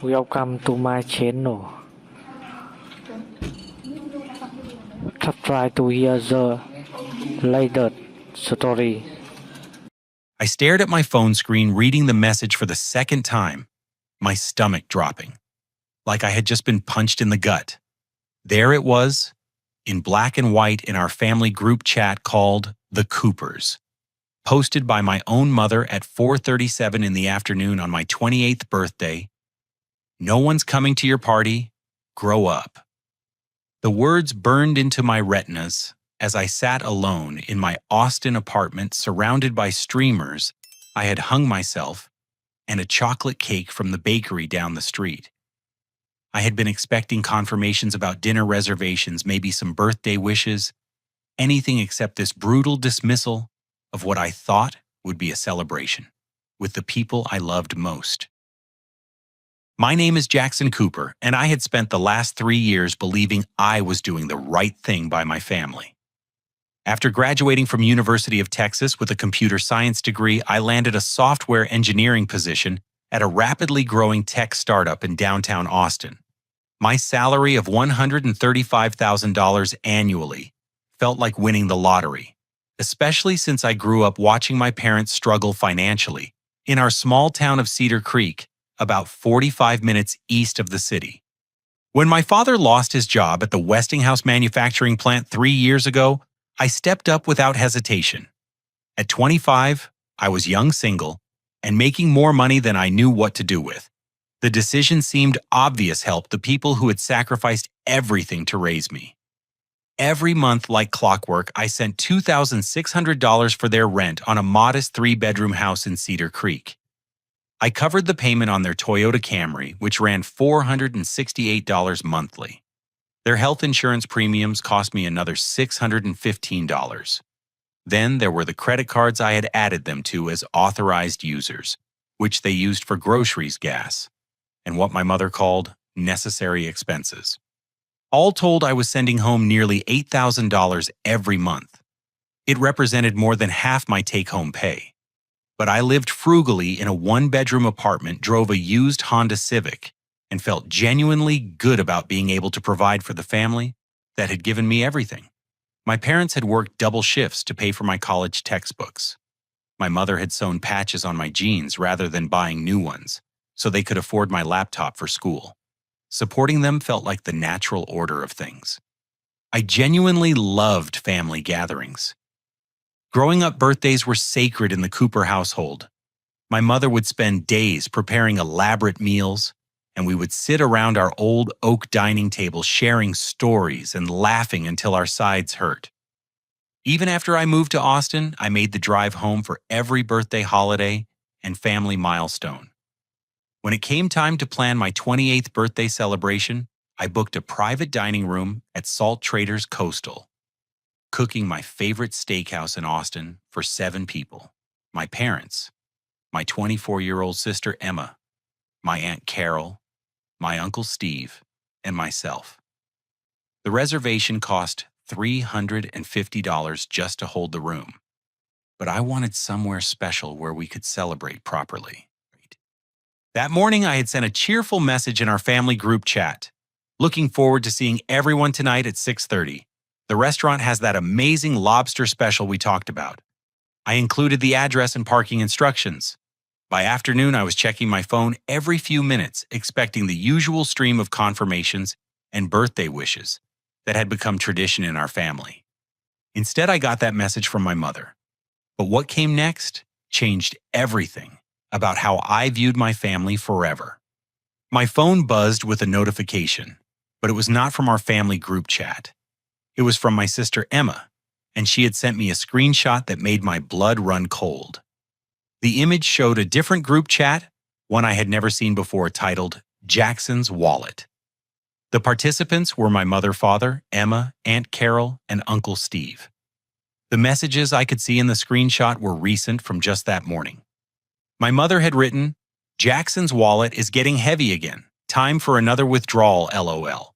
Welcome to my channel. Try to hear the latest story. I stared at my phone screen reading the message for the second time, my stomach dropping, like I had just been punched in the gut. There it was, in black and white in our family group chat called The Coopers, posted by my own mother at 4:37 in the afternoon on my 28th birthday. No one's coming to your party. Grow up. The words burned into my retinas as I sat alone in my Austin apartment surrounded by streamers I had hung myself and a chocolate cake from the bakery down the street. I had been expecting confirmations about dinner reservations, maybe some birthday wishes, anything except this brutal dismissal of what I thought would be a celebration with the people I loved most. My name is Jackson Cooper, and I had spent the last 3 years believing I was doing the right thing by my family. After graduating from University of Texas with a computer science degree, I landed a software engineering position at a rapidly growing tech startup in downtown Austin. My salary of $135,000 annually felt like winning the lottery, especially since I grew up watching my parents struggle financially in our small town of Cedar Creek, about 45 minutes east of the city. When my father lost his job at the Westinghouse manufacturing plant 3 years ago, I stepped up without hesitation. At 25, I was young, single, and making more money than I knew what to do with. The decision seemed obvious help the people who had sacrificed everything to raise me. Every month, like clockwork, I sent $2,600 for their rent on a modest 3-bedroom house in Cedar Creek. I covered the payment on their Toyota Camry, which ran $468 monthly. Their health insurance premiums cost me another $615. Then there were the credit cards I had added them to as authorized users, which they used for groceries, gas, and what my mother called necessary expenses. All told, I was sending home nearly $8,000 every month. It represented more than half my take-home pay. But I lived frugally in a 1-bedroom apartment, drove a used Honda Civic, and felt genuinely good about being able to provide for the family that had given me everything. My parents had worked double shifts to pay for my college textbooks. My mother had sewn patches on my jeans rather than buying new ones, so they could afford my laptop for school. Supporting them felt like the natural order of things. I genuinely loved family gatherings. Growing up, birthdays were sacred in the Cooper household. My mother would spend days preparing elaborate meals, and we would sit around our old oak dining table sharing stories and laughing until our sides hurt. Even after I moved to Austin, I made the drive home for every birthday holiday and family milestone. When it came time to plan my 28th birthday celebration, I booked a private dining room at Salt Traders Coastal, cooking my favorite steakhouse in Austin for 7 people: my parents, my 24-year-old sister Emma, my Aunt Carol, my Uncle Steve, and myself. The reservation cost $350 just to hold the room, but I wanted somewhere special where we could celebrate properly. That morning, I had sent a cheerful message in our family group chat. Looking forward to seeing everyone tonight at 6:30. The restaurant has that amazing lobster special we talked about. I included the address and parking instructions. By afternoon, I was checking my phone every few minutes, expecting the usual stream of confirmations and birthday wishes that had become tradition in our family. Instead, I got that message from my mother. But what came next changed everything about how I viewed my family forever. My phone buzzed with a notification, but it was not from our family group chat. It was from my sister Emma, and she had sent me a screenshot that made my blood run cold. The image showed a different group chat, one I had never seen before, titled Jackson's Wallet. The participants were my mother, father, Emma, Aunt Carol, and Uncle Steve. The messages I could see in the screenshot were recent from just that morning. My mother had written, "Jackson's wallet is getting heavy again. Time for another withdrawal, LOL."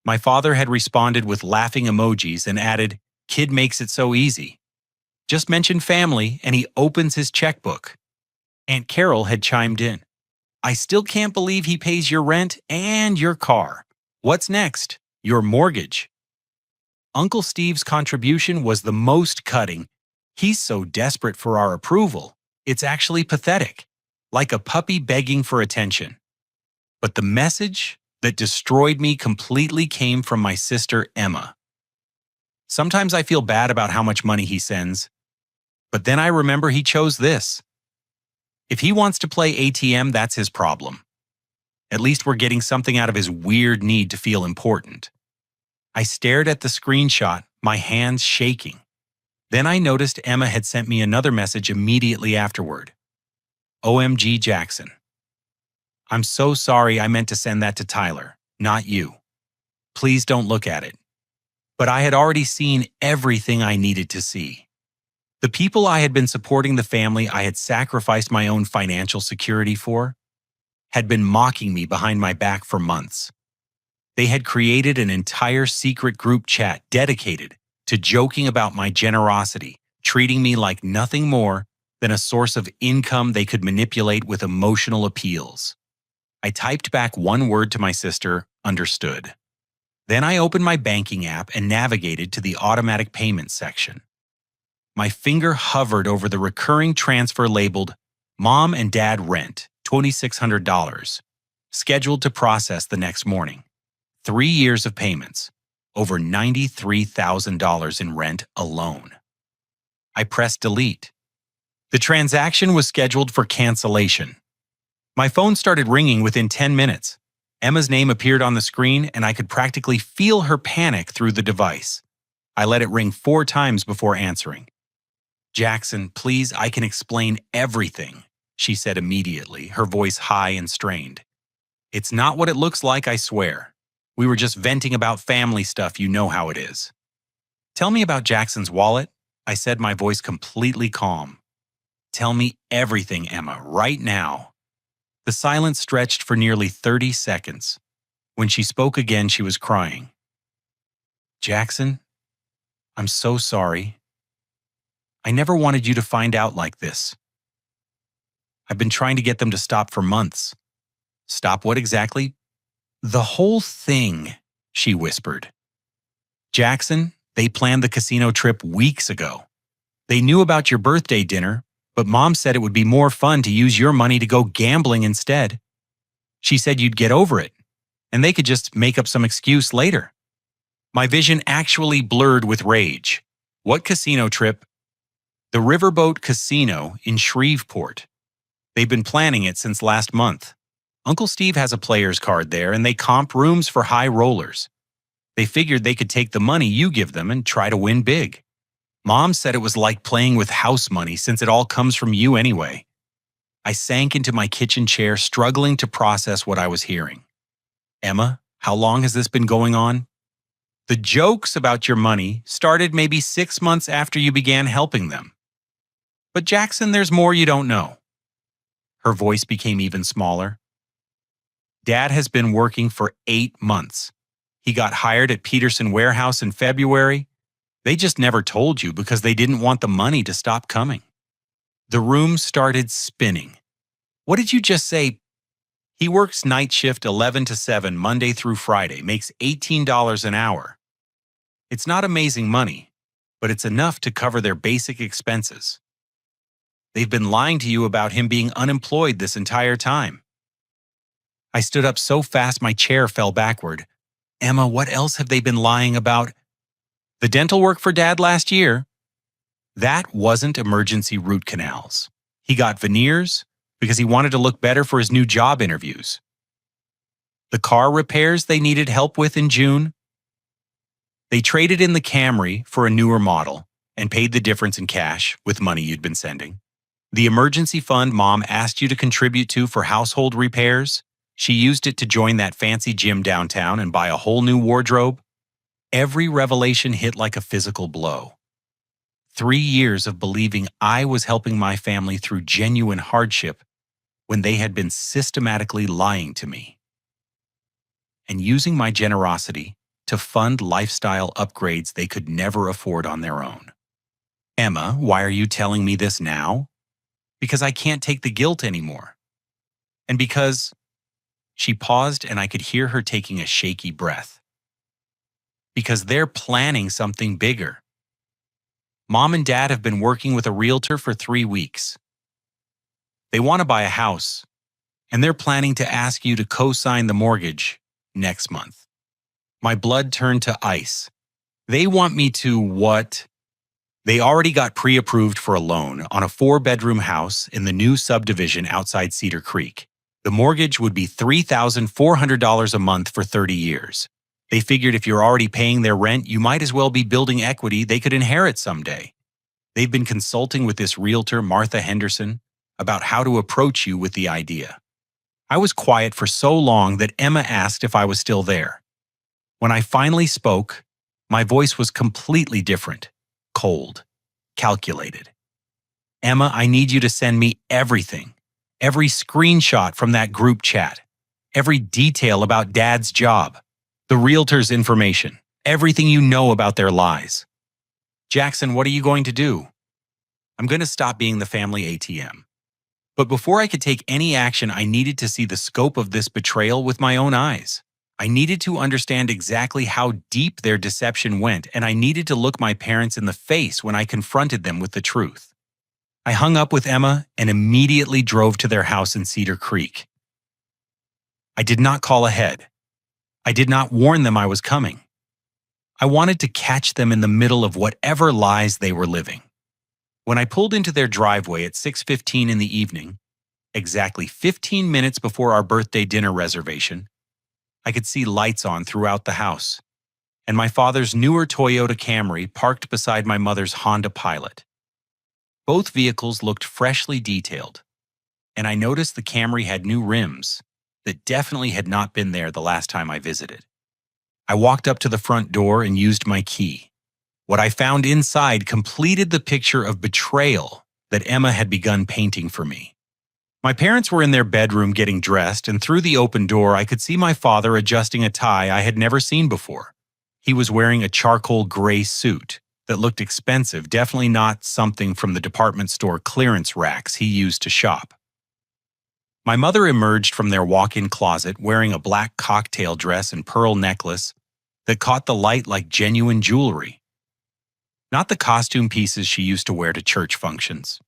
My father had responded with laughing emojis and added, "Kid makes it so easy. Just mention family and he opens his checkbook." Aunt Carol had chimed in, I still can't believe he pays your rent and your car. What's next? Your mortgage. Uncle Steve's contribution was the most cutting. He's so desperate for our approval. It's actually pathetic, like a puppy begging for attention. But the message that destroyed me completely came from my sister Emma. Sometimes I feel bad about how much money he sends, but then I remember he chose this. If he wants to play ATM, that's his problem. At least we're getting something out of his weird need to feel important. I stared at the screenshot, my hands shaking. Then I noticed Emma had sent me another message immediately afterward. OMG Jackson. I'm so sorry, I meant to send that to Tyler, not you. Please don't look at it. But I had already seen everything I needed to see. The people I had been supporting, the family I had sacrificed my own financial security for, had been mocking me behind my back for months. They had created an entire secret group chat dedicated to joking about my generosity, treating me like nothing more than a source of income they could manipulate with emotional appeals. I typed back one word to my sister, understood. Then I opened my banking app and navigated to the automatic payments section. My finger hovered over the recurring transfer labeled Mom and Dad Rent, $2,600, scheduled to process the next morning. 3 years of payments, over $93,000 in rent alone. I pressed delete. The transaction was scheduled for cancellation. My phone started ringing within 10 minutes. Emma's name appeared on the screen, and I could practically feel her panic through the device. I let it ring 4 times before answering. Jackson, please, I can explain everything, she said immediately, her voice high and strained. It's not what it looks like, I swear. We were just venting about family stuff, you know how it is. Tell me about Jackson's wallet, I said, my voice completely calm. Tell me everything, Emma, right now. The silence stretched for nearly 30 seconds. When she spoke again, she was crying. Jackson, I'm so sorry. I never wanted you to find out like this. I've been trying to get them to stop for months. Stop what exactly? The whole thing, she whispered. Jackson, they planned the casino trip weeks ago. They knew about your birthday dinner, but Mom said it would be more fun to use your money to go gambling instead. She said you'd get over it, and they could just make up some excuse later. My vision actually blurred with rage. What casino trip? The Riverboat Casino in Shreveport. They've been planning it since last month. Uncle Steve has a player's card there, and they comp rooms for high rollers. They figured they could take the money you give them and try to win big. Mom said it was like playing with house money since it all comes from you anyway. I sank into my kitchen chair, struggling to process what I was hearing. Emma, how long has this been going on? The jokes about your money started maybe 6 months after you began helping them. But Jackson, there's more you don't know. Her voice became even smaller. Dad has been working for 8 months. He got hired at Peterson Warehouse in February. They just never told you because they didn't want the money to stop coming. The room started spinning. What did you just say? He works night shift 11 to 7 Monday through Friday, makes $18 an hour. It's not amazing money, but it's enough to cover their basic expenses. They've been lying to you about him being unemployed this entire time. I stood up so fast my chair fell backward. Emma, what else have they been lying about? The dental work for Dad last year? That wasn't emergency root canals. He got veneers because he wanted to look better for his new job interviews. The car repairs they needed help with in June? They traded in the Camry for a newer model and paid the difference in cash with money you'd been sending. The emergency fund Mom asked you to contribute to for household repairs, she used it to join that fancy gym downtown and buy a whole new wardrobe. Every revelation hit like a physical blow. 3 years of believing I was helping my family through genuine hardship when they had been systematically lying to me. And using my generosity to fund lifestyle upgrades they could never afford on their own. Emma, why are you telling me this now? Because I can't take the guilt anymore. And because she paused and I could hear her taking a shaky breath. Because they're planning something bigger. Mom and Dad have been working with a realtor for 3 weeks. They want to buy a house, and they're planning to ask you to co-sign the mortgage next month. My blood turned to ice. They want me to what? They already got pre-approved for a loan on a 4-bedroom house in the new subdivision outside Cedar Creek. The mortgage would be $3,400 a month for 30 years. They figured if you're already paying their rent, you might as well be building equity they could inherit someday. They've been consulting with this realtor, Martha Henderson, about how to approach you with the idea. I was quiet for so long that Emma asked if I was still there. When I finally spoke, my voice was completely different, cold, calculated. Emma, I need you to send me everything, every screenshot from that group chat, every detail about Dad's job, the realtor's information, everything you know about their lies. Jackson, what are you going to do? I'm going to stop being the family ATM. But before I could take any action, I needed to see the scope of this betrayal with my own eyes. I needed to understand exactly how deep their deception went, and I needed to look my parents in the face when I confronted them with the truth. I hung up with Emma and immediately drove to their house in Cedar Creek. I did not call ahead. I did not warn them I was coming. I wanted to catch them in the middle of whatever lies they were living. When I pulled into their driveway at 6:15 in the evening, exactly 15 minutes before our birthday dinner reservation, I could see lights on throughout the house, and my father's newer Toyota Camry parked beside my mother's Honda Pilot. Both vehicles looked freshly detailed, and I noticed the Camry had new rims that definitely had not been there the last time I visited. I walked up to the front door and used my key. What I found inside completed the picture of betrayal that Emma had begun painting for me. My parents were in their bedroom getting dressed, and through the open door I could see my father adjusting a tie I had never seen before. He was wearing a charcoal gray suit that looked expensive, definitely not something from the department store clearance racks he used to shop. My mother emerged from their walk-in closet wearing a black cocktail dress and pearl necklace that caught the light like genuine jewelry. Not the costume pieces she used to wear to church functions.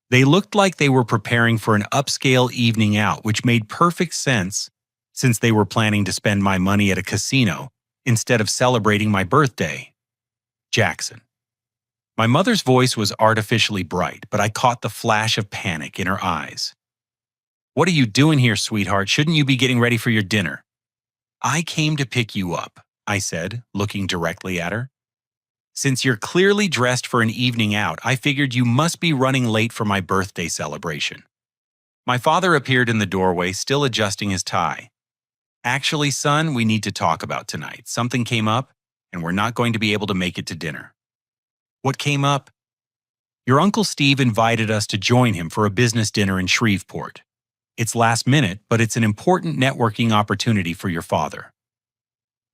They looked like they were preparing for an upscale evening out, which made perfect sense since they were planning to spend my money at a casino instead of celebrating my birthday. Jackson. My mother's voice was artificially bright, but I caught the flash of panic in her eyes. What are you doing here, sweetheart? Shouldn't you be getting ready for your dinner? I came to pick you up, I said, looking directly at her. Since you're clearly dressed for an evening out, I figured you must be running late for my birthday celebration. My father appeared in the doorway, still adjusting his tie. Actually, son, we need to talk about tonight. Something came up, and we're not going to be able to make it to dinner. What came up? Your Uncle Steve invited us to join him for a business dinner in Shreveport. It's last minute, but it's an important networking opportunity for your father.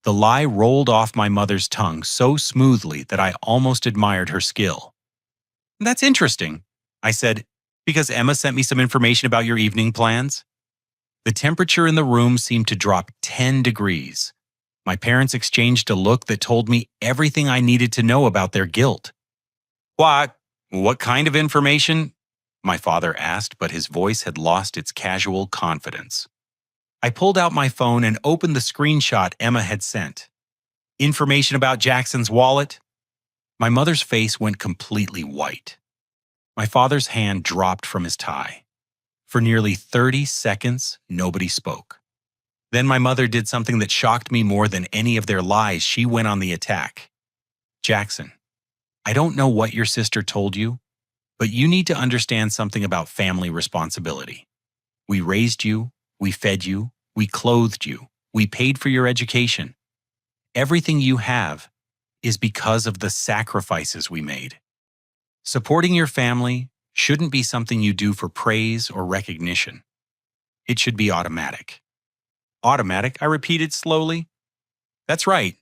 The lie rolled off my mother's tongue so smoothly that I almost admired her skill. That's interesting, I said, because Emma sent me some information about your evening plans. The temperature in the room seemed to drop 10 degrees. My parents exchanged a look that told me everything I needed to know about their guilt. What kind of information? My father asked, but his voice had lost its casual confidence. I pulled out my phone and opened the screenshot Emma had sent. Information about Jackson's wallet? My mother's face went completely white. My father's hand dropped from his tie. For nearly 30 seconds, nobody spoke. Then my mother did something that shocked me more than any of their lies. She went on the attack. Jackson, I don't know what your sister told you, but you need to understand something about family responsibility. We raised you, we fed you, we clothed you, we paid for your education. Everything you have is because of the sacrifices we made. Supporting your family shouldn't be something you do for praise or recognition. It should be automatic. Automatic, I repeated slowly. That's right.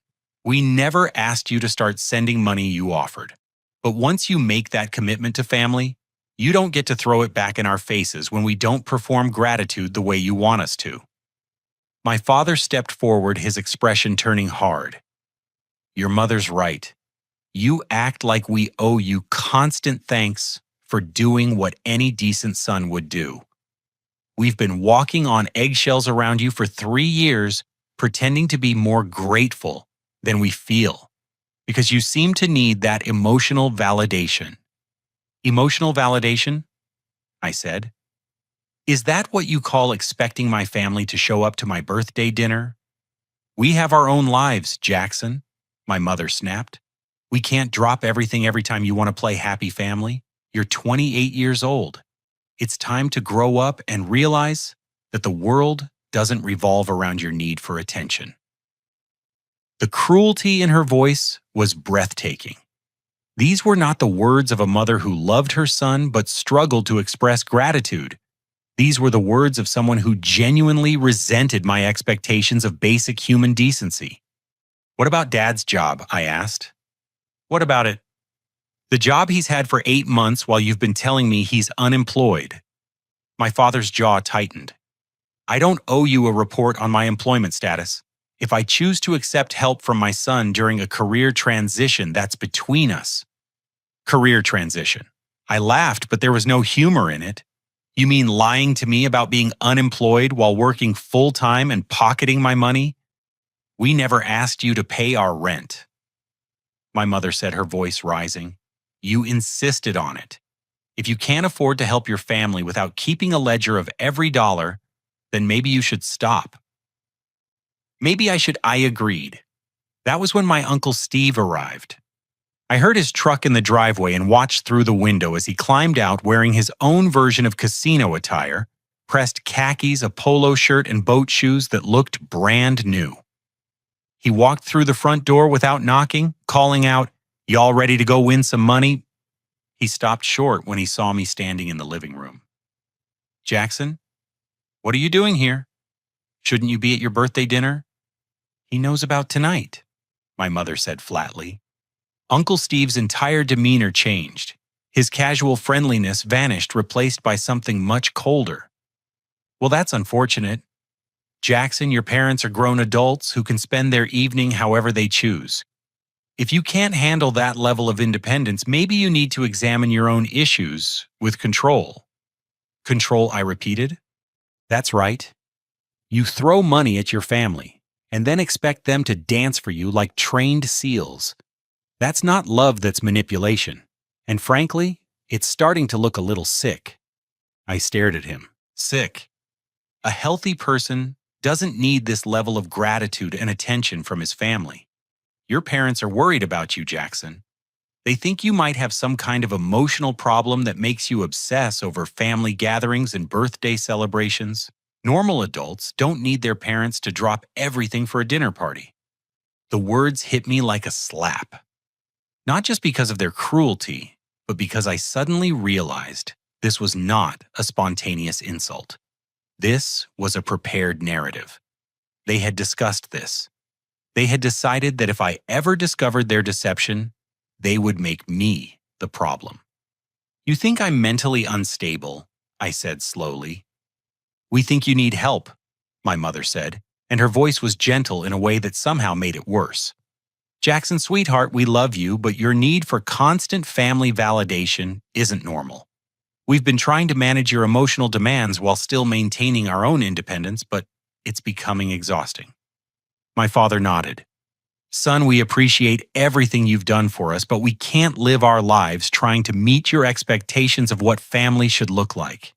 We never asked you to start sending money you offered. But once you make that commitment to family, You don't get to throw it back in our faces when we don't perform gratitude the way you want us to." My father stepped forward, his expression turning hard. "Your mother's right. You act like we owe you constant thanks for doing what any decent son would do. We've been walking on eggshells around you for 3 years, pretending to be more grateful than we feel, because you seem to need that emotional validation." "Emotional validation?" I said. "Is that what you call expecting my family to show up to my birthday dinner?" "We have our own lives, Jackson," my mother snapped. "We can't drop everything every time you want to play happy family. You're 28 years old. It's time to grow up and realize that the world doesn't revolve around your need for attention." The cruelty in her voice was breathtaking. These were not the words of a mother who loved her son but struggled to express gratitude. These were the words of someone who genuinely resented my expectations of basic human decency. "What about Dad's job?" I asked. "What about it?" "The job he's had for 8 months while you've been telling me he's unemployed." My father's jaw tightened. "I don't owe you a report on my employment status. If I choose to accept help from my son during a career transition, that's between us." "Career transition." I laughed, but there was no humor in it. "You mean lying to me about being unemployed while working full-time and pocketing my money? We never asked you to pay our rent." My mother said, her voice rising. "You insisted on it. If you can't afford to help your family without keeping a ledger of every dollar, then maybe you should stop." I agreed. That was when my Uncle Steve arrived. I heard his truck in the driveway and watched through the window as he climbed out wearing his own version of casino attire, pressed khakis, a polo shirt, and boat shoes that looked brand new. He walked through the front door without knocking, calling out, "Y'all ready to go win some money?" He stopped short when he saw me standing in the living room. "Jackson, what are you doing here? Shouldn't you be at your birthday dinner?" "He knows about tonight," my mother said flatly. Uncle Steve's entire demeanor changed. His casual friendliness vanished, replaced by something much colder. "Well, that's unfortunate. Jackson, your parents are grown adults who can spend their evening however they choose. If you can't handle that level of independence, maybe you need to examine your own issues with control." "Control," I repeated. "That's right. You throw money at your family and then expect them to dance for you like trained seals. That's not love, that's manipulation. And frankly, it's starting to look a little sick." I stared at him. Sick. A healthy person doesn't need this level of gratitude and attention from his family. Your parents are worried about you, Jackson. They think you might have some kind of emotional problem that makes you obsess over family gatherings and birthday celebrations. Normal adults don't need their parents to drop everything for a dinner party. The words hit me like a slap. Not just because of their cruelty, but because I suddenly realized this was not a spontaneous insult. This was a prepared narrative. They had discussed this. They had decided that if I ever discovered their deception, they would make me the problem. "You think I'm mentally unstable," I said slowly. "We think you need help," my mother said, and her voice was gentle in a way that somehow made it worse. "Jackson, sweetheart, we love you, but your need for constant family validation isn't normal. We've been trying to manage your emotional demands while still maintaining our own independence, but it's becoming exhausting." My father nodded. "Son, we appreciate everything you've done for us, but we can't live our lives trying to meet your expectations of what family should look like.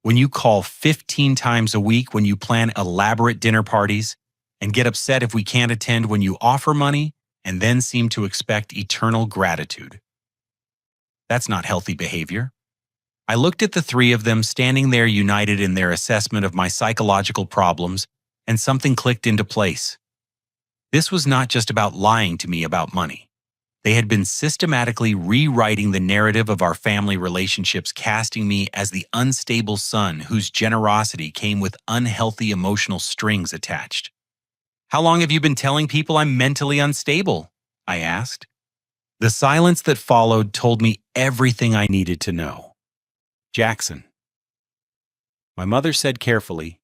When you call 15 times a week, when you plan elaborate dinner parties, and get upset if we can't attend when you offer money, and then seem to expect eternal gratitude. That's not healthy behavior." I looked at the three of them standing there united in their assessment of my psychological problems, and something clicked into place. This was not just about lying to me about money. They had been systematically rewriting the narrative of our family relationships, casting me as the unstable son whose generosity came with unhealthy emotional strings attached. "How long have you been telling people I'm mentally unstable?" I asked. The silence that followed told me everything I needed to know. Jackson. My mother said carefully,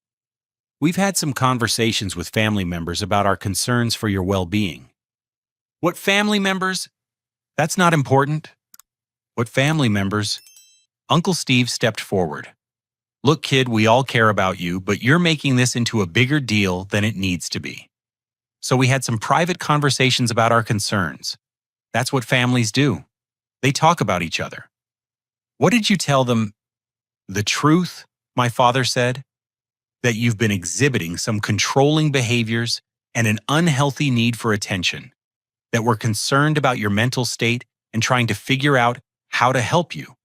"We've had some conversations with family members about our concerns for your well-being." What family members? That's not important. What family members? Uncle Steve stepped forward. "Look, kid, we all care about you, but you're making this into a bigger deal than it needs to be." So we had some private conversations about our concerns. That's what families do. They talk about each other. "What did you tell them?" "The truth," my father said, "that you've been exhibiting some controlling behaviors and an unhealthy need for attention, that we're concerned about your mental state and trying to figure out how to help you."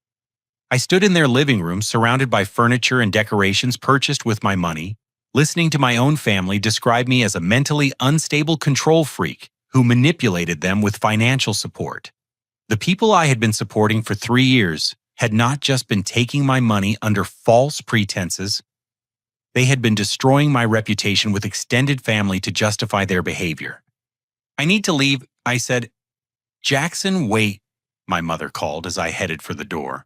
I stood in their living room surrounded by furniture and decorations purchased with my money, listening to my own family describe me as a mentally unstable control freak who manipulated them with financial support. The people I had been supporting for 3 years had not just been taking my money under false pretenses, they had been destroying my reputation with extended family to justify their behavior. "I need to leave," I said. "Jackson, wait," my mother called as I headed for the door.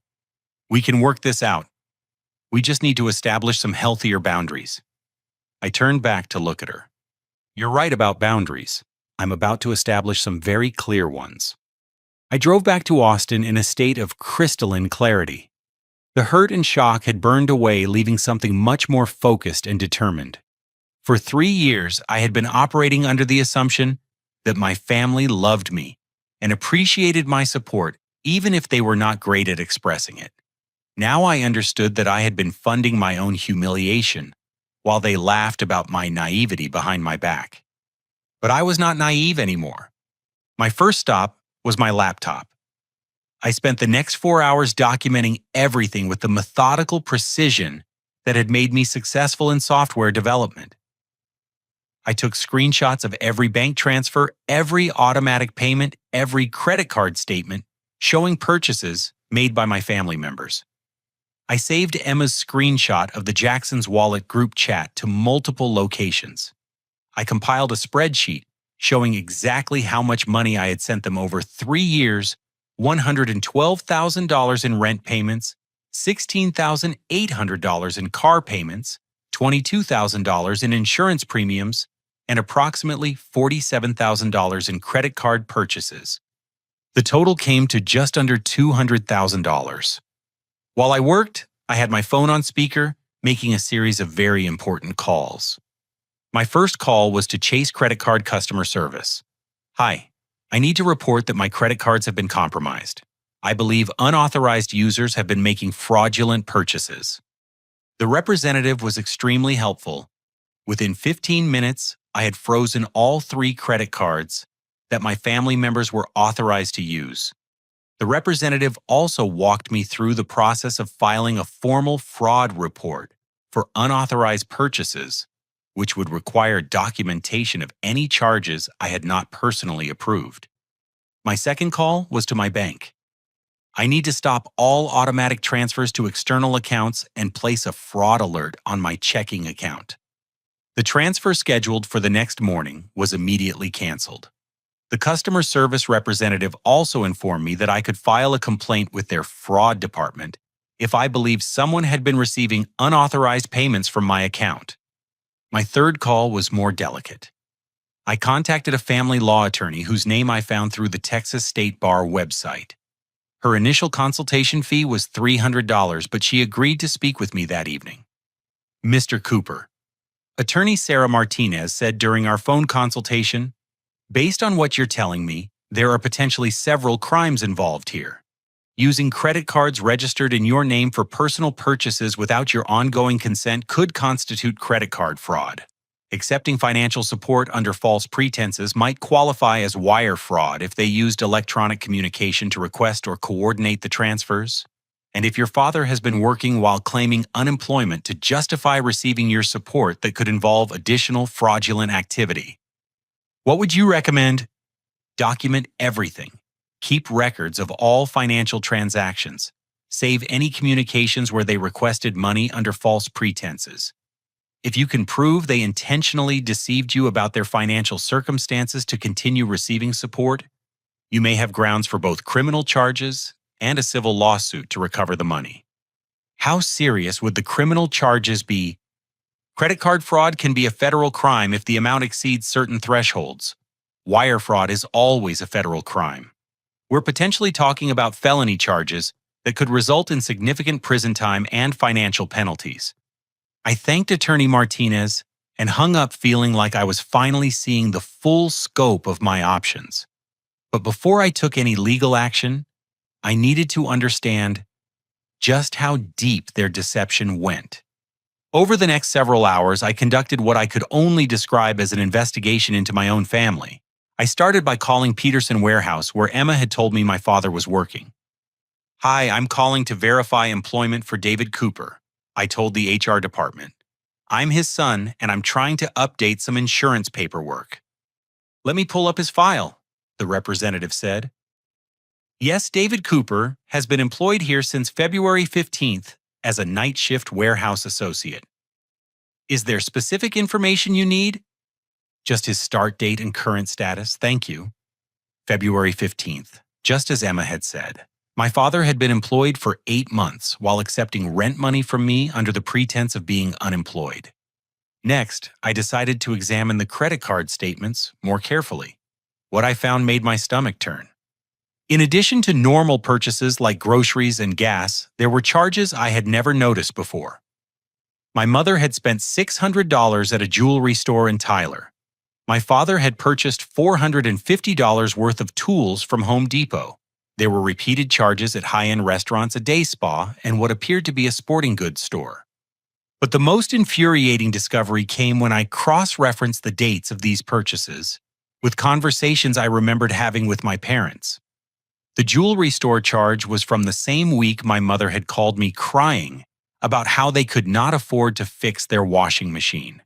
"We can work this out. We just need to establish some healthier boundaries." I turned back to look at her. "You're right about boundaries. I'm about to establish some very clear ones." I drove back to Austin in a state of crystalline clarity. The hurt and shock had burned away, leaving something much more focused and determined. For 3 years, I had been operating under the assumption that my family loved me and appreciated my support, even if they were not great at expressing it. Now I understood that I had been funding my own humiliation, while they laughed about my naivety behind my back. But I was not naive anymore. My first stop was my laptop. I spent the next 4 hours documenting everything with the methodical precision that had made me successful in software development. I took screenshots of every bank transfer, every automatic payment, every credit card statement, showing purchases made by my family members. I saved Emma's screenshot of the Jackson's Wallet group chat to multiple locations. I compiled a spreadsheet showing exactly how much money I had sent them over 3 years, $112,000 in rent payments, $16,800 in car payments, $22,000 in insurance premiums, and approximately $47,000 in credit card purchases. The total came to just under $200,000. While I worked, I had my phone on speaker, making a series of very important calls. My first call was to Chase Credit Card customer service. "Hi, I need to report that my credit cards have been compromised. I believe unauthorized users have been making fraudulent purchases." The representative was extremely helpful. Within 15 minutes, I had frozen all 3 credit cards that my family members were authorized to use. The representative also walked me through the process of filing a formal fraud report for unauthorized purchases, which would require documentation of any charges I had not personally approved. My second call was to my bank. "I need to stop all automatic transfers to external accounts and place a fraud alert on my checking account." The transfer scheduled for the next morning was immediately canceled. The customer service representative also informed me that I could file a complaint with their fraud department if I believed someone had been receiving unauthorized payments from my account. My third call was more delicate. I contacted a family law attorney whose name I found through the Texas State Bar website. Her initial consultation fee was $300, but she agreed to speak with me that evening. "Mr. Cooper," Attorney Sarah Martinez said during our phone consultation, "based on what you're telling me, there are potentially several crimes involved here. Using credit cards registered in your name for personal purchases without your ongoing consent could constitute credit card fraud. Accepting financial support under false pretenses might qualify as wire fraud if they used electronic communication to request or coordinate the transfers. And if your father has been working while claiming unemployment to justify receiving your support, that could involve additional fraudulent activity. What would you recommend? Document everything. Keep records of all financial transactions. Save any communications where they requested money under false pretenses. If you can prove they intentionally deceived you about their financial circumstances to continue receiving support, you may have grounds for both criminal charges and a civil lawsuit to recover the money." How serious would the criminal charges be? Credit card fraud can be a federal crime if the amount exceeds certain thresholds. Wire fraud is always a federal crime. We're potentially talking about felony charges that could result in significant prison time and financial penalties. I thanked Attorney Martinez and hung up feeling like I was finally seeing the full scope of my options. But before I took any legal action, I needed to understand just how deep their deception went. Over the next several hours, I conducted what I could only describe as an investigation into my own family. I started by calling Peterson Warehouse, where Emma had told me my father was working. "Hi, I'm calling to verify employment for David Cooper," I told the HR department. "I'm his son, and I'm trying to update some insurance paperwork." "Let me pull up his file," the representative said. "Yes, David Cooper has been employed here since February 15th as a night shift warehouse associate." "Is there specific information you need?" "Just his start date and current status, thank you." February 15th, just as Emma had said. My father had been employed for 8 months while accepting rent money from me under the pretense of being unemployed. Next, I decided to examine the credit card statements more carefully. What I found made my stomach turn. In addition to normal purchases like groceries and gas, there were charges I had never noticed before. My mother had spent $600 at a jewelry store in Tyler. My father had purchased $450 worth of tools from Home Depot. There were repeated charges at high-end restaurants, a day spa, and what appeared to be a sporting goods store. But the most infuriating discovery came when I cross-referenced the dates of these purchases with conversations I remembered having with my parents. The jewelry store charge was from the same week my mother had called me crying about how they could not afford to fix their washing machine.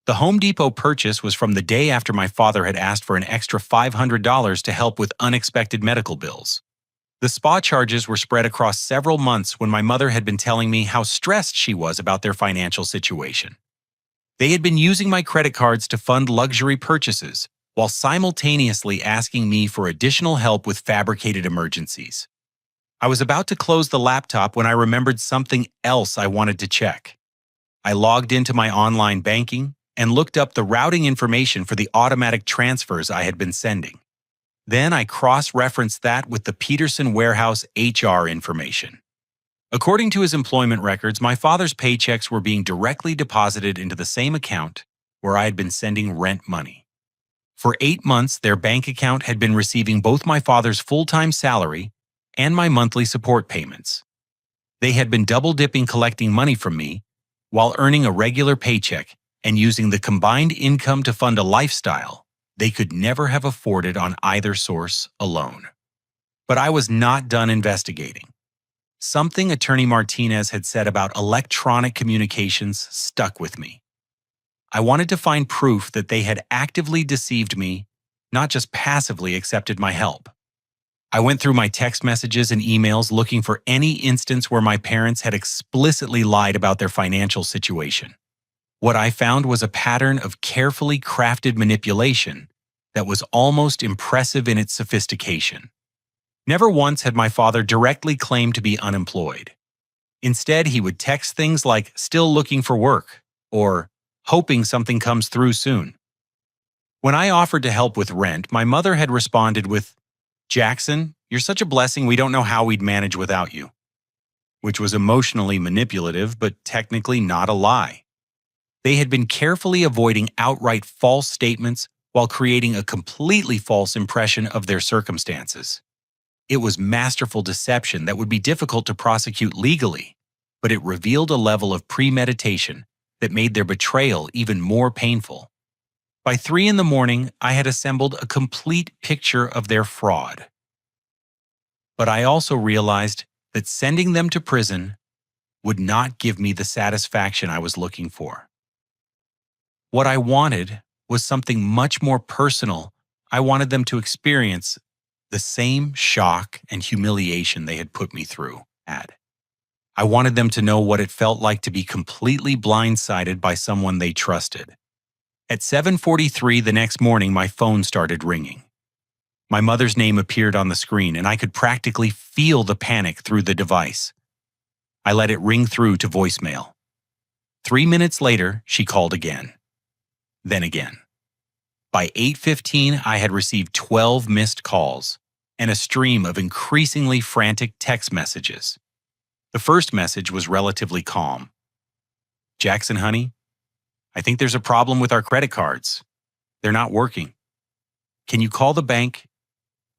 The Home Depot purchase was from the day after my father had asked for an extra $500 to help with unexpected medical bills. The spa charges were spread across several months when my mother had been telling me how stressed she was about their financial situation. They had been using my credit cards to fund luxury purchases, while simultaneously asking me for additional help with fabricated emergencies. I was about to close the laptop when I remembered something else I wanted to check. I logged into my online banking and looked up the routing information for the automatic transfers I had been sending. Then I cross-referenced that with the Peterson Warehouse HR information. According to his employment records, my father's paychecks were being directly deposited into the same account where I had been sending rent money. For 8 months, their bank account had been receiving both my father's full-time salary and my monthly support payments. They had been double-dipping collecting money from me while earning a regular paycheck and using the combined income to fund a lifestyle they could never have afforded on either source alone. But I was not done investigating. Something Attorney Martinez had said about electronic communications stuck with me. I wanted to find proof that they had actively deceived me, not just passively accepted my help. I went through my text messages and emails looking for any instance where my parents had explicitly lied about their financial situation. What I found was a pattern of carefully crafted manipulation that was almost impressive in its sophistication. Never once had my father directly claimed to be unemployed. Instead, he would text things like "still looking for work" or "hoping something comes through soon." When I offered to help with rent, my mother had responded with, "Jackson, you're such a blessing, we don't know how we'd manage without you," which was emotionally manipulative but technically not a lie. They had been carefully avoiding outright false statements while creating a completely false impression of their circumstances. It was masterful deception that would be difficult to prosecute legally, but it revealed a level of premeditation that made their betrayal even more painful. By 3 in the morning, I had assembled a complete picture of their fraud. But I also realized that sending them to prison would not give me the satisfaction I was looking for. What I wanted was something much more personal. I wanted them to experience the same shock and humiliation they had put me through. I wanted them to know what it felt like to be completely blindsided by someone they trusted. At 7:43 the next morning, my phone started ringing. My mother's name appeared on the screen, and I could practically feel the panic through the device. I let it ring through to voicemail. 3 minutes later, she called again. Then again. By 8:15, I had received 12 missed calls and a stream of increasingly frantic text messages. The first message was relatively calm. "Jackson, honey, I think there's a problem with our credit cards. They're not working. Can you call the bank?"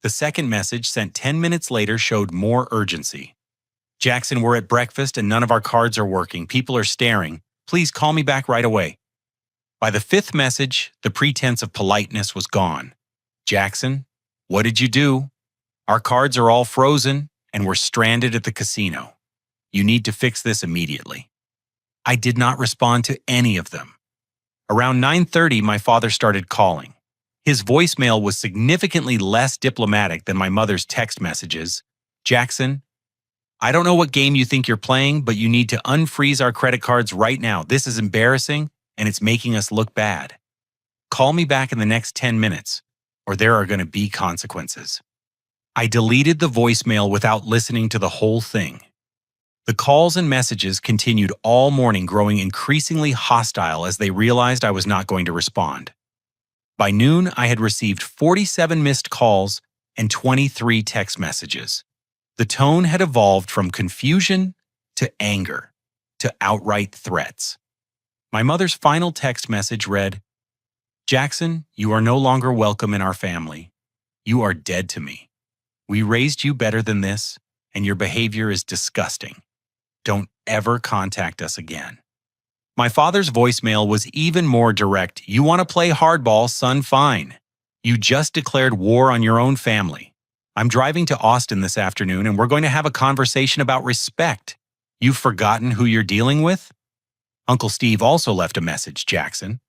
The second message, sent 10 minutes later, showed more urgency. "Jackson, we're at breakfast and none of our cards are working. People are staring. Please call me back right away." By the fifth message, the pretense of politeness was gone. "Jackson, what did you do? Our cards are all frozen and we're stranded at the casino. You need to fix this immediately." I did not respond to any of them. Around 9:30, my father started calling. His voicemail was significantly less diplomatic than my mother's text messages. "Jackson, I don't know what game you think you're playing, but you need to unfreeze our credit cards right now. This is embarrassing and it's making us look bad. Call me back in the next 10 minutes, or there are going to be consequences." I deleted the voicemail without listening to the whole thing. The calls and messages continued all morning, growing increasingly hostile as they realized I was not going to respond. By noon, I had received 47 missed calls and 23 text messages. The tone had evolved from confusion to anger to outright threats. My mother's final text message read, "Jackson, you are no longer welcome in our family. You are dead to me. We raised you better than this, and your behavior is disgusting. Don't ever contact us again." My father's voicemail was even more direct. "You want to play hardball, son? Fine. You just declared war on your own family. I'm driving to Austin this afternoon and we're going to have a conversation about respect. You've forgotten who you're dealing with?" Uncle Steve also left a message, "Jackson,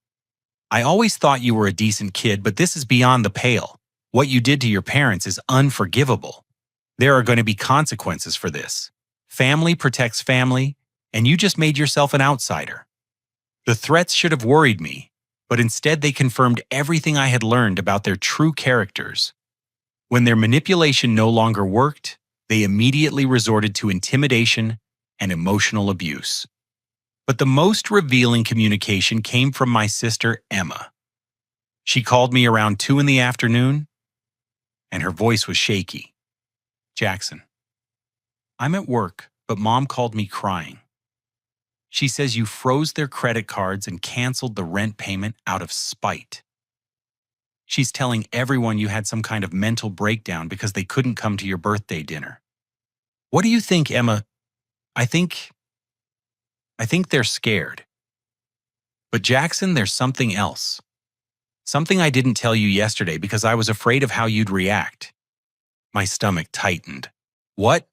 I always thought you were a decent kid, but this is beyond the pale. What you did to your parents is unforgivable. There are going to be consequences for this. Family protects family, and you just made yourself an outsider." The threats should have worried me, but instead they confirmed everything I had learned about their true characters. When their manipulation no longer worked, they immediately resorted to intimidation and emotional abuse. But the most revealing communication came from my sister, Emma. She called me around 2 in the afternoon, and her voice was shaky. "Jackson, I'm at work, but Mom called me crying. She says you froze their credit cards and canceled the rent payment out of spite. She's telling everyone you had some kind of mental breakdown because they couldn't come to your birthday dinner. What do you think, Emma? I think they're scared. But Jackson, there's something else. Something I didn't tell you yesterday because I was afraid of how you'd react." My stomach tightened. "What?"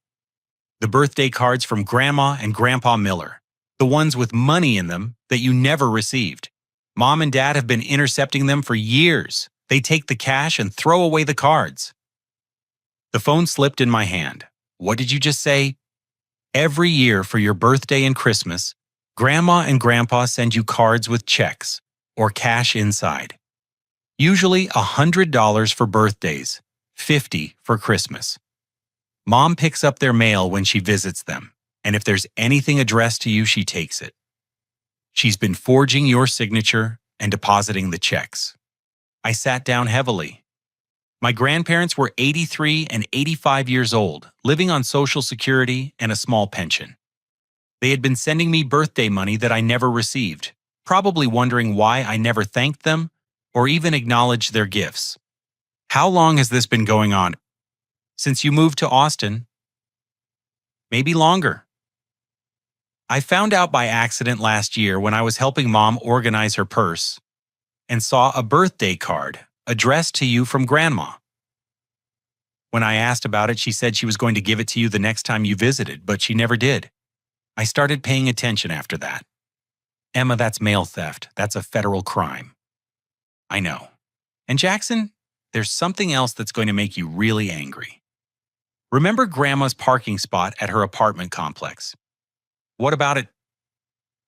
"The birthday cards from Grandma and Grandpa Miller. The ones with money in them that you never received. Mom and Dad have been intercepting them for years. They take the cash and throw away the cards." The phone slipped in my hand. "What did you just say?" "Every year for your birthday and Christmas, Grandma and Grandpa send you cards with checks or cash inside. Usually $100 for birthdays, $50 for Christmas. Mom picks up their mail when she visits them, and if there's anything addressed to you, she takes it. She's been forging your signature and depositing the checks." I sat down heavily. My grandparents were 83 and 85 years old, living on Social Security and a small pension. They had been sending me birthday money that I never received, probably wondering why I never thanked them or even acknowledged their gifts. "How long has this been going on?" "Since you moved to Austin." "Maybe longer." "I found out by accident last year when I was helping Mom organize her purse and saw a birthday card addressed to you from Grandma. When I asked about it, she said she was going to give it to you the next time you visited, but she never did. I started paying attention after that." "Emma, that's mail theft. That's a federal crime." "I know. And Jackson, there's something else that's going to make you really angry. Remember Grandma's parking spot at her apartment complex? What about it?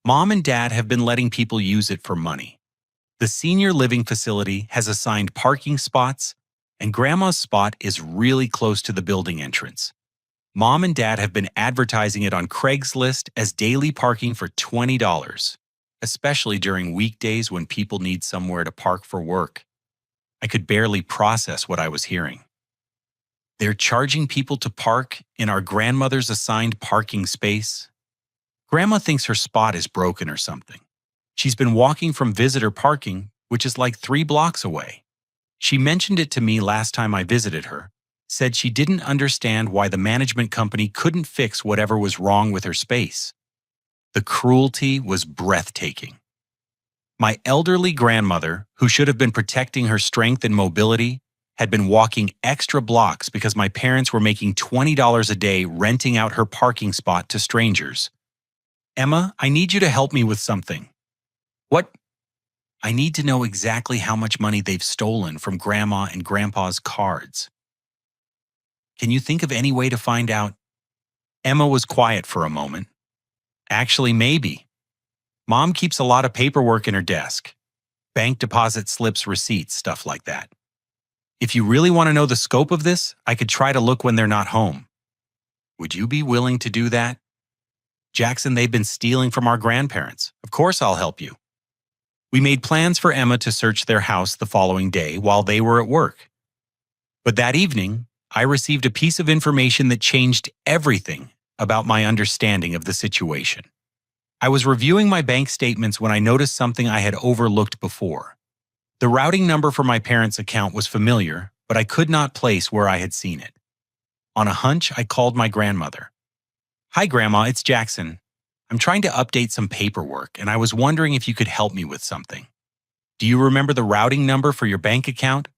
Mom and Dad have been letting people use it for money. The senior living facility has assigned parking spots, and Grandma's spot is really close to the building entrance. Mom and Dad have been advertising it on Craigslist as daily parking for $20, especially during weekdays when people need somewhere to park for work. I could barely process what I was hearing. They're charging people to park in our grandmother's assigned parking space. Grandma thinks her spot is broken or something. She's been walking from visitor parking, which is like 3 blocks away. She mentioned it to me last time I visited her, said she didn't understand why the management company couldn't fix whatever was wrong with her space. The cruelty was breathtaking. My elderly grandmother, who should have been protecting her strength and mobility, had been walking extra blocks because my parents were making $20 a day renting out her parking spot to strangers. Emma, I need you to help me with something. What? I need to know exactly how much money they've stolen from Grandma and Grandpa's cards. Can you think of any way to find out? Emma was quiet for a moment. Actually, maybe. Mom keeps a lot of paperwork in her desk. Bank deposit slips, receipts, stuff like that. If you really want to know the scope of this, I could try to look when they're not home. Would you be willing to do that? Jackson, they've been stealing from our grandparents. Of course I'll help you. We made plans for Emma to search their house the following day while they were at work. But that evening, I received a piece of information that changed everything about my understanding of the situation. I was reviewing my bank statements when I noticed something I had overlooked before. The routing number for my parents' account was familiar, but I could not place where I had seen it. On a hunch, I called my grandmother. Hi, Grandma, it's Jackson. I'm trying to update some paperwork, and I was wondering if you could help me with something. Do you remember the routing number for your bank account?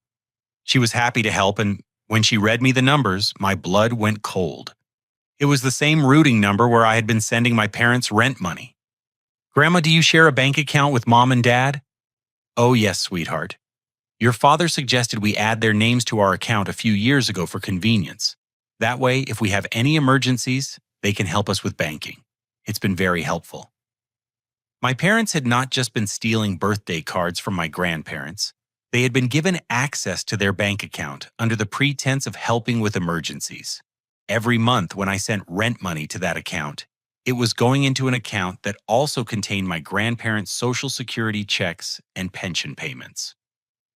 She was happy to help, and when she read me the numbers, my blood went cold. It was the same routing number where I had been sending my parents rent money. Grandma, do you share a bank account with Mom and Dad? Oh, yes, sweetheart. Your father suggested we add their names to our account a few years ago for convenience. That way, if we have any emergencies, they can help us with banking. It's been very helpful. My parents had not just been stealing birthday cards from my grandparents. They had been given access to their bank account under the pretense of helping with emergencies. Every month when I sent rent money to that account, it was going into an account that also contained my grandparents' Social Security checks and pension payments.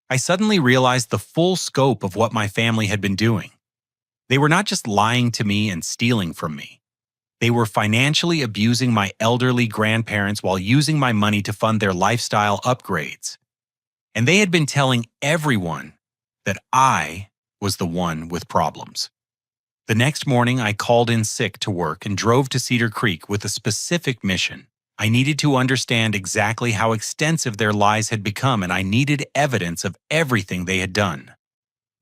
I suddenly realized the full scope of what my family had been doing. They were not just lying to me and stealing from me. They were financially abusing my elderly grandparents while using my money to fund their lifestyle upgrades. And they had been telling everyone that I was the one with problems. The next morning, I called in sick to work and drove to Cedar Creek with a specific mission. I needed to understand exactly how extensive their lies had become, and I needed evidence of everything they had done.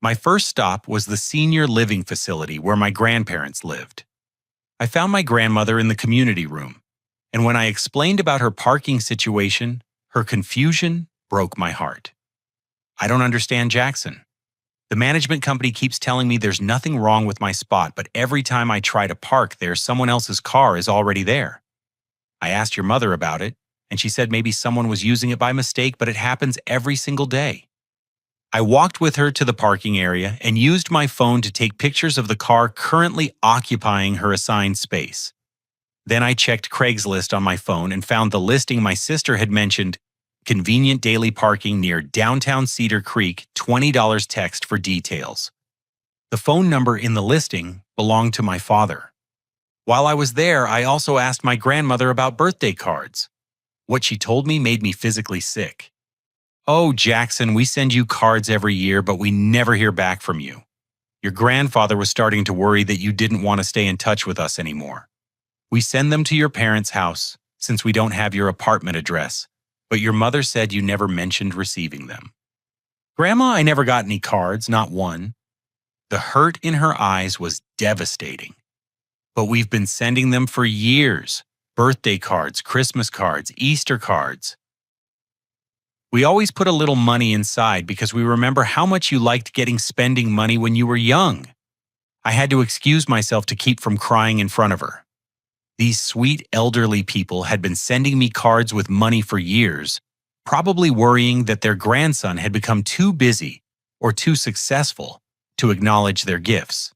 My first stop was the senior living facility where my grandparents lived. I found my grandmother in the community room, and when I explained about her parking situation, her confusion broke my heart. I don't understand, Jackson. The management company keeps telling me there's nothing wrong with my spot, but every time I try to park there, someone else's car is already there. I asked your mother about it, and she said maybe someone was using it by mistake, but it happens every single day. I walked with her to the parking area and used my phone to take pictures of the car currently occupying her assigned space. Then I checked Craigslist on my phone and found the listing my sister had mentioned, convenient daily parking near downtown Cedar Creek, $20 text for details. The phone number in the listing belonged to my father. While I was there, I also asked my grandmother about birthday cards. What she told me made me physically sick. Oh, Jackson, we send you cards every year, but we never hear back from you. Your grandfather was starting to worry that you didn't want to stay in touch with us anymore. We send them to your parents' house, since we don't have your apartment address, but your mother said you never mentioned receiving them. Grandma, I never got any cards, not one. The hurt in her eyes was devastating. But we've been sending them for years. Birthday cards, Christmas cards, Easter cards. We always put a little money inside because we remember how much you liked getting spending money when you were young. I had to excuse myself to keep from crying in front of her. These sweet elderly people had been sending me cards with money for years, probably worrying that their grandson had become too busy or too successful to acknowledge their gifts.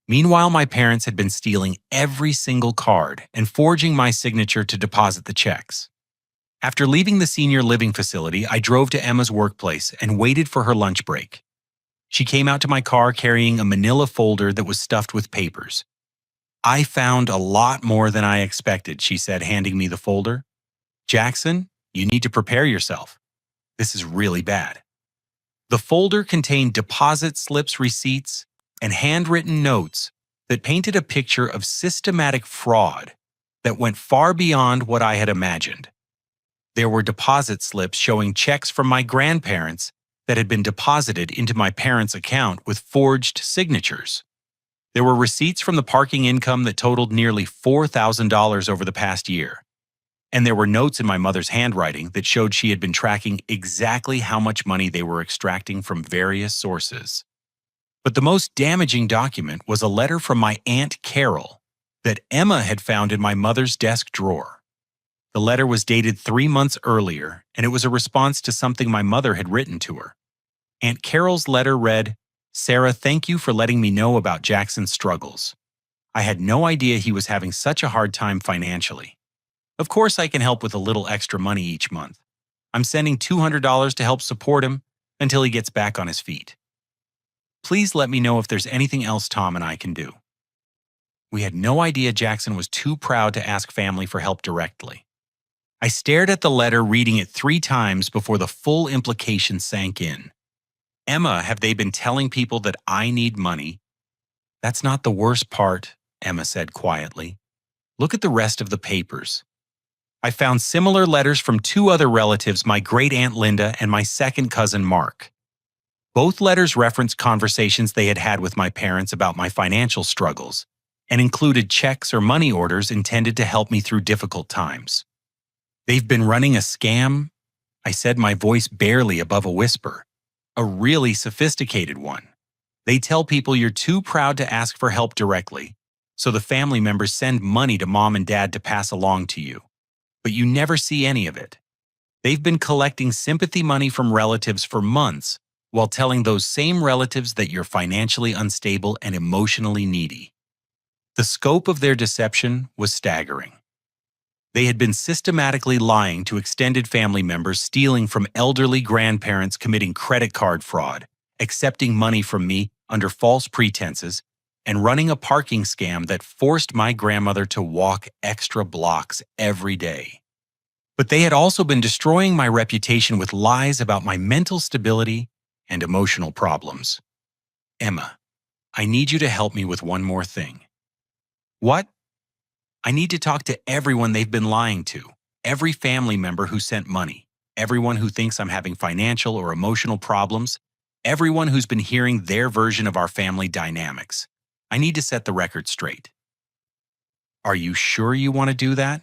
Meanwhile, my parents had been stealing every single card and forging my signature to deposit the checks. After leaving the senior living facility, I drove to Emma's workplace and waited for her lunch break. She came out to my car carrying a manila folder that was stuffed with papers. "I found a lot more than I expected," she said, handing me the folder. "Jackson, you need to prepare yourself. This is really bad." The folder contained deposit slips, receipts, and handwritten notes that painted a picture of systematic fraud that went far beyond what I had imagined. There were deposit slips showing checks from my grandparents that had been deposited into my parents' account with forged signatures. There were receipts from the parking income that totaled nearly $4,000 over the past year. And there were notes in my mother's handwriting that showed she had been tracking exactly how much money they were extracting from various sources. But the most damaging document was a letter from my Aunt Carol that Emma had found in my mother's desk drawer. The letter was dated 3 months earlier, and it was a response to something my mother had written to her. Aunt Carol's letter read, "Sarah, thank you for letting me know about Jackson's struggles. I had no idea he was having such a hard time financially. Of course, I can help with a little extra money each month. I'm sending $200 to help support him until he gets back on his feet. Please let me know if there's anything else Tom and I can do." We had no idea Jackson was too proud to ask family for help directly. I stared at the letter, reading it 3 times before the full implication sank in. "Emma, have they been telling people that I need money?" "That's not the worst part," Emma said quietly. "Look at the rest of the papers." I found similar letters from 2 other relatives, my great-aunt Linda and my second cousin Mark. Both letters referenced conversations they had had with my parents about my financial struggles and included checks or money orders intended to help me through difficult times. "They've been running a scam," I said, my voice barely above a whisper. "A really sophisticated one. They tell people you're too proud to ask for help directly, so the family members send money to mom and dad to pass along to you. But you never see any of it. They've been collecting sympathy money from relatives for months while telling those same relatives that you're financially unstable and emotionally needy." The scope of their deception was staggering. They had been systematically lying to extended family members, stealing from elderly grandparents, committing credit card fraud, accepting money from me under false pretenses, and running a parking scam that forced my grandmother to walk extra blocks every day. But they had also been destroying my reputation with lies about my mental stability and emotional problems. "Emma, I need you to help me with one more thing." "What?" "I need to talk to everyone they've been lying to, every family member who sent money, everyone who thinks I'm having financial or emotional problems, everyone who's been hearing their version of our family dynamics. I need to set the record straight." "Are you sure you want to do that?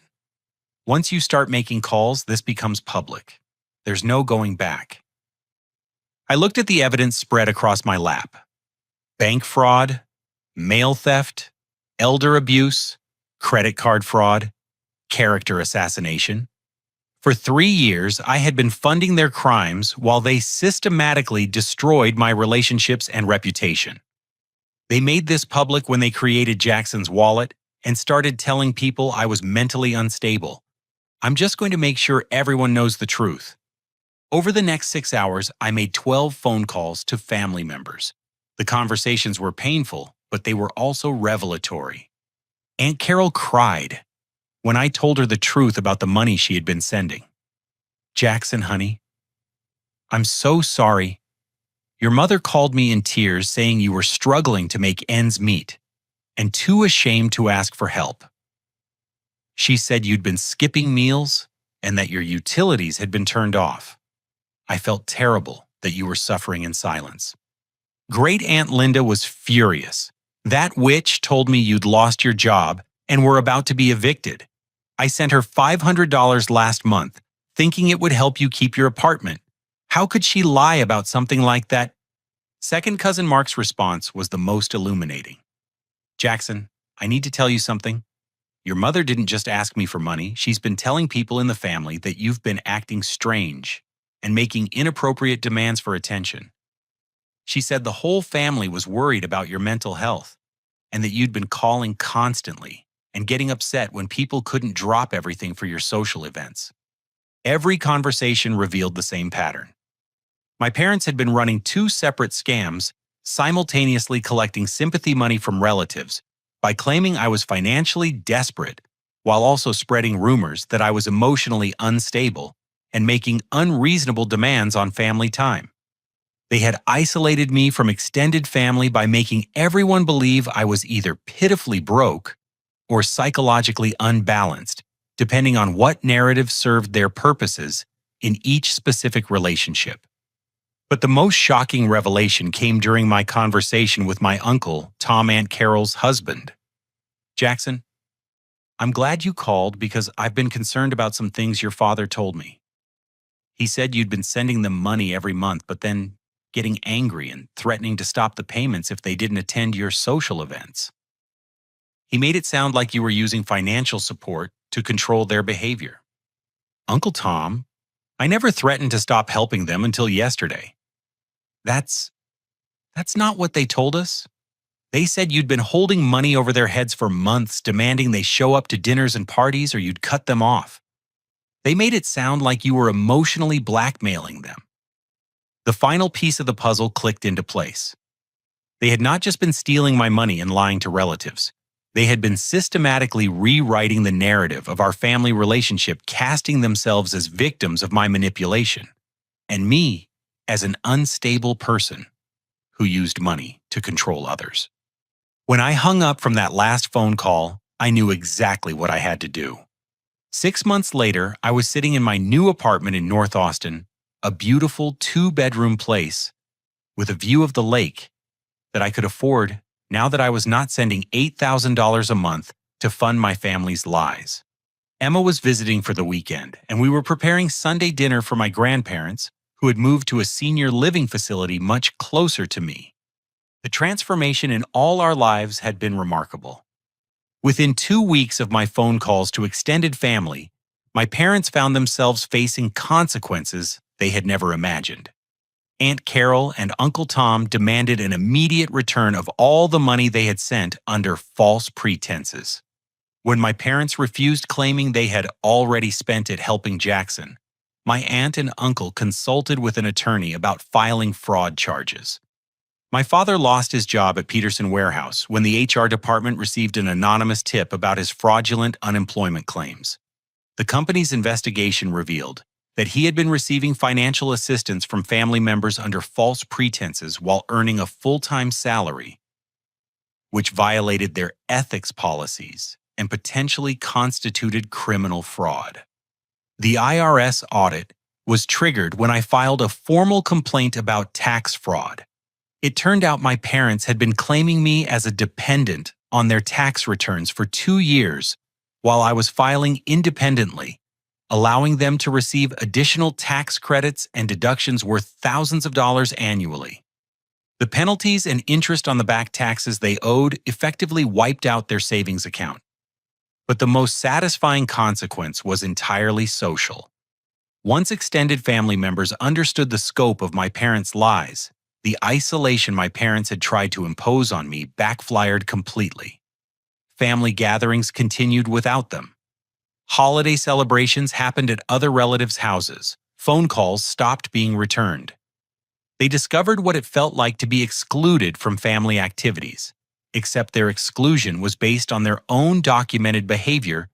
Once you start making calls, this becomes public. There's no going back." I looked at the evidence spread across my lap. Bank fraud, mail theft, elder abuse, credit card fraud, character assassination. For 3 years, I had been funding their crimes while they systematically destroyed my relationships and reputation. They made this public when they created Jackson's wallet and started telling people I was mentally unstable. I'm just going to make sure everyone knows the truth. Over the next 6 hours, I made 12 phone calls to family members. The conversations were painful, but they were also revelatory. Aunt Carol cried when I told her the truth about the money she had been sending. "Jackson, honey, I'm so sorry. Your mother called me in tears saying you were struggling to make ends meet and too ashamed to ask for help. She said you'd been skipping meals and that your utilities had been turned off. I felt terrible that you were suffering in silence. Great Aunt Linda was furious. That witch told me you'd lost your job and were about to be evicted. I sent her $500 last month, thinking it would help you keep your apartment. How could she lie about something like that?" Second cousin Mark's response was the most illuminating. "Jackson, I need to tell you something. Your mother didn't just ask me for money. She's been telling people in the family that you've been acting strange and making inappropriate demands for attention. She said the whole family was worried about your mental health, and that you'd been calling constantly and getting upset when people couldn't drop everything for your social events. Every conversation revealed the same pattern. My parents had been running two separate scams, simultaneously collecting sympathy money from relatives by claiming I was financially desperate while also spreading rumors that I was emotionally unstable and making unreasonable demands on family time. They had isolated me from extended family by making everyone believe I was either pitifully broke or psychologically unbalanced, depending on what narrative served their purposes in each specific relationship. But the most shocking revelation came during my conversation with my uncle, Tom Aunt Carol's husband. Jackson, I'm glad you called because I've been concerned about some things your father told me. He said you'd been sending them money every month, but then getting angry and threatening to stop the payments if they didn't attend your social events. He made it sound like you were using financial support to control their behavior. Uncle Tom, I never threatened to stop helping them until yesterday. That's not what they told us. They said you'd been holding money over their heads for months, demanding they show up to dinners and parties or you'd cut them off. They made it sound like you were emotionally blackmailing them. The final piece of the puzzle clicked into place. They had not just been stealing my money and lying to relatives. They had been systematically rewriting the narrative of our family relationship, casting themselves as victims of my manipulation, and me as an unstable person who used money to control others. When I hung up from that last phone call, I knew exactly what I had to do. 6 months later, I was sitting in my new apartment in North Austin, a beautiful 2-bedroom place with a view of the lake that I could afford now that I was not sending $8,000 a month to fund my family's lies. Emma was visiting for the weekend, and we were preparing Sunday dinner for my grandparents, who had moved to a senior living facility much closer to me. The transformation in all our lives had been remarkable. Within 2 weeks of my phone calls to extended family, my parents found themselves facing consequences they had never imagined. Aunt Carol and Uncle Tom demanded an immediate return of all the money they had sent under false pretenses. When my parents refused, claiming they had already spent it helping Jackson, my aunt and uncle consulted with an attorney about filing fraud charges. My father lost his job at Peterson Warehouse when the HR department received an anonymous tip about his fraudulent unemployment claims. The company's investigation revealed that he had been receiving financial assistance from family members under false pretenses while earning a full-time salary, which violated their ethics policies and potentially constituted criminal fraud. The IRS audit was triggered when I filed a formal complaint about tax fraud. It turned out my parents had been claiming me as a dependent on their tax returns for 2 years while I was filing independently, allowing them to receive additional tax credits and deductions worth thousands of dollars annually. The penalties and interest on the back taxes they owed effectively wiped out their savings account. But the most satisfying consequence was entirely social. Once extended family members understood the scope of my parents' lies, the isolation my parents had tried to impose on me backfired completely. Family gatherings continued without them. Holiday celebrations happened at other relatives' houses. Phone calls stopped being returned. They discovered what it felt like to be excluded from family activities, except their exclusion was based on their own documented behavior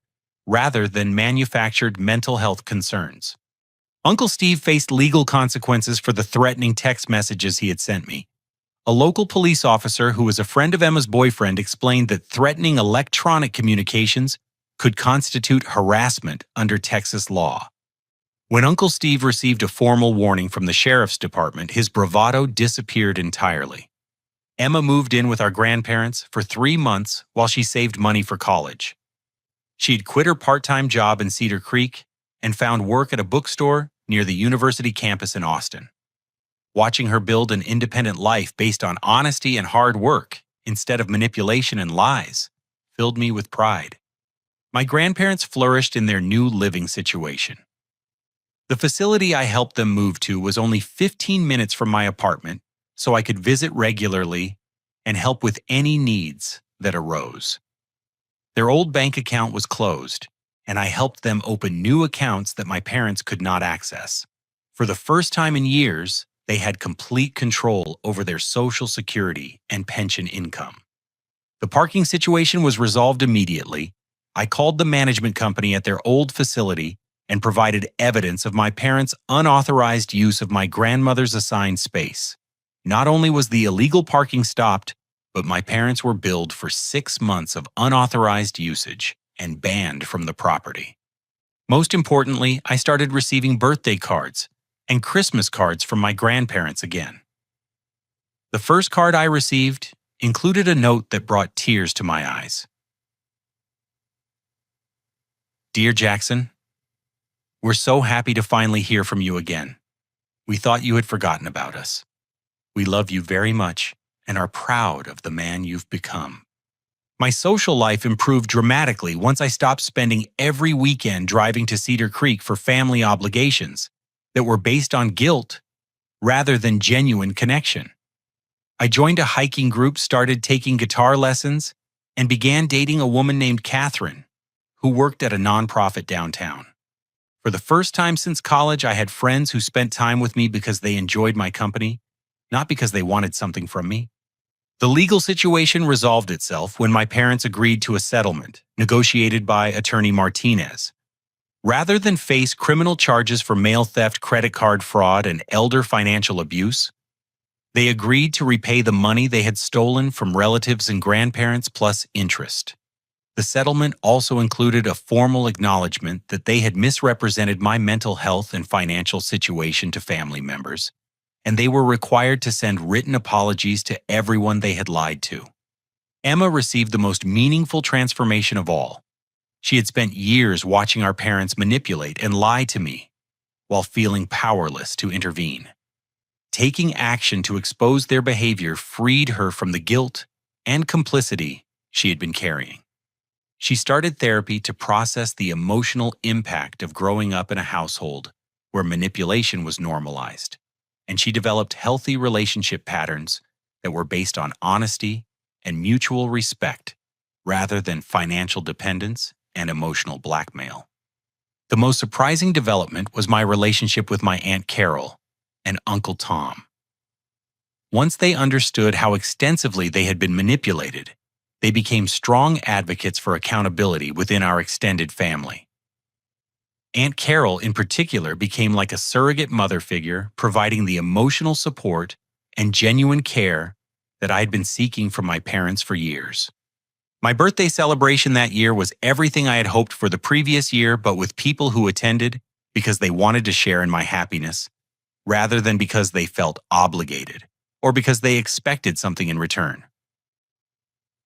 rather than manufactured mental health concerns. Uncle Steve faced legal consequences for the threatening text messages he had sent me. A local police officer who was a friend of Emma's boyfriend explained that threatening electronic communications could constitute harassment under Texas law. When Uncle Steve received a formal warning from the sheriff's department, his bravado disappeared entirely. Emma moved in with our grandparents for 3 months while she saved money for college. She'd quit her part-time job in Cedar Creek and found work at a bookstore near the university campus in Austin. Watching her build an independent life based on honesty and hard work instead of manipulation and lies filled me with pride. My grandparents flourished in their new living situation. The facility I helped them move to was only 15 minutes from my apartment, so I could visit regularly and help with any needs that arose. Their old bank account was closed, and I helped them open new accounts that my parents could not access. For the first time in years, they had complete control over their Social Security and pension income. The parking situation was resolved immediately. I called the management company at their old facility and provided evidence of my parents' unauthorized use of my grandmother's assigned space. Not only was the illegal parking stopped, but my parents were billed for 6 months of unauthorized usage and banned from the property. Most importantly, I started receiving birthday cards and Christmas cards from my grandparents again. The first card I received included a note that brought tears to my eyes. Dear Jackson, we're so happy to finally hear from you again. We thought you had forgotten about us. We love you very much and are proud of the man you've become. My social life improved dramatically once I stopped spending every weekend driving to Cedar Creek for family obligations that were based on guilt rather than genuine connection. I joined a hiking group, started taking guitar lessons, and began dating a woman named Catherine, who worked at a nonprofit downtown. For the first time since college, I had friends who spent time with me because they enjoyed my company, not because they wanted something from me. The legal situation resolved itself when my parents agreed to a settlement negotiated by attorney Martinez. Rather than face criminal charges for mail theft, credit card fraud, and elder financial abuse, they agreed to repay the money they had stolen from relatives and grandparents plus interest. The settlement also included a formal acknowledgement that they had misrepresented my mental health and financial situation to family members, and they were required to send written apologies to everyone they had lied to. Emma received the most meaningful transformation of all. She had spent years watching our parents manipulate and lie to me, while feeling powerless to intervene. Taking action to expose their behavior freed her from the guilt and complicity she had been carrying. She started therapy to process the emotional impact of growing up in a household where manipulation was normalized, and she developed healthy relationship patterns that were based on honesty and mutual respect rather than financial dependence and emotional blackmail. The most surprising development was my relationship with my Aunt Carol and Uncle Tom. Once they understood how extensively they had been manipulated, they became strong advocates for accountability within our extended family. Aunt Carol, in particular, became like a surrogate mother figure, providing the emotional support and genuine care that I had been seeking from my parents for years. My birthday celebration that year was everything I had hoped for the previous year, but with people who attended because they wanted to share in my happiness, rather than because they felt obligated or because they expected something in return.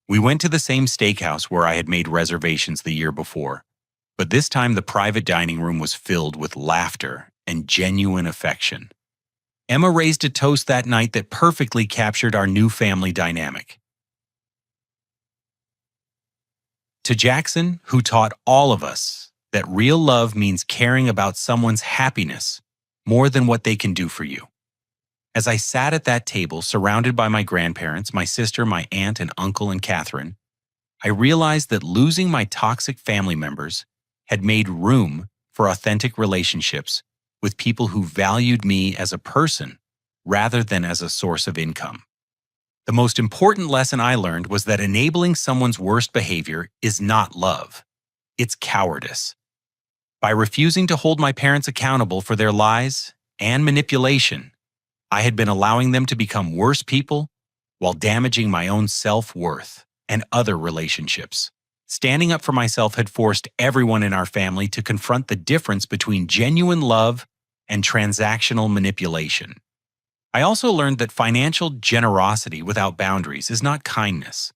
We went to the same steakhouse where I had made reservations the year before, but this time the private dining room was filled with laughter and genuine affection. Emma raised a toast that night that perfectly captured our new family dynamic. To Jackson, who taught all of us that real love means caring about someone's happiness more than what they can do for you. As I sat at that table, surrounded by my grandparents, my sister, my aunt, and uncle, and Catherine, I realized that losing my toxic family members had made room for authentic relationships with people who valued me as a person rather than as a source of income. The most important lesson I learned was that enabling someone's worst behavior is not love. It's cowardice. By refusing to hold my parents accountable for their lies and manipulation, I had been allowing them to become worse people while damaging my own self-worth and other relationships. Standing up for myself had forced everyone in our family to confront the difference between genuine love and transactional manipulation. I also learned that financial generosity without boundaries is not kindness.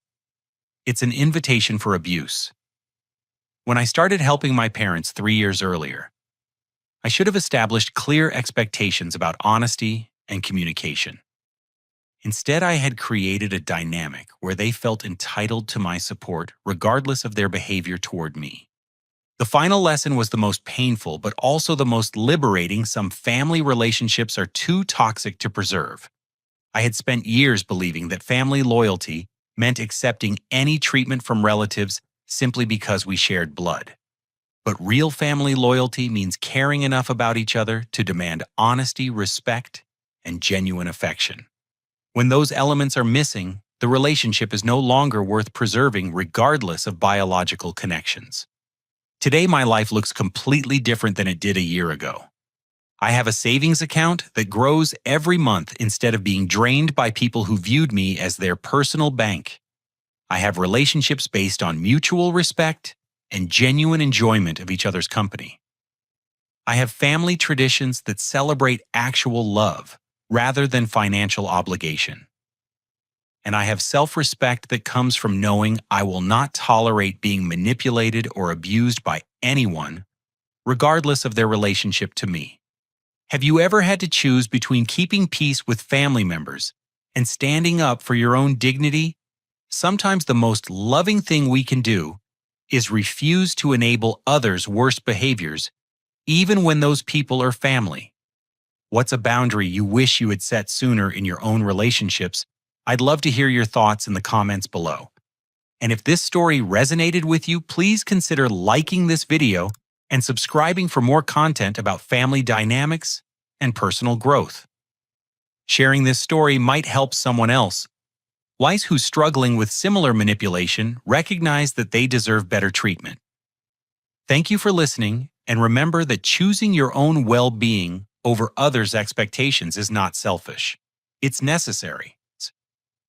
It's an invitation for abuse. When I started helping my parents 3 years earlier, I should have established clear expectations about honesty and communication. Instead, I had created a dynamic where they felt entitled to my support regardless of their behavior toward me. The final lesson was the most painful, but also the most liberating. Some family relationships are too toxic to preserve. I had spent years believing that family loyalty meant accepting any treatment from relatives simply because we shared blood. But real family loyalty means caring enough about each other to demand honesty, respect, and genuine affection. When those elements are missing, the relationship is no longer worth preserving regardless of biological connections. Today, my life looks completely different than it did a year ago. I have a savings account that grows every month instead of being drained by people who viewed me as their personal bank. I have relationships based on mutual respect and genuine enjoyment of each other's company. I have family traditions that celebrate actual love rather than financial obligation. And I have self-respect that comes from knowing I will not tolerate being manipulated or abused by anyone, regardless of their relationship to me. Have you ever had to choose between keeping peace with family members and standing up for your own dignity? Sometimes the most loving thing we can do is refuse to enable others' worst behaviors, even when those people are family. What's a boundary you wish you had set sooner in your own relationships? I'd love to hear your thoughts in the comments below. And if this story resonated with you, please consider liking this video and subscribing for more content about family dynamics and personal growth. Sharing this story might help someone else who's struggling with similar manipulation recognize that they deserve better treatment. Thank you for listening, and remember that choosing your own well-being over others' expectations is not selfish. It's necessary.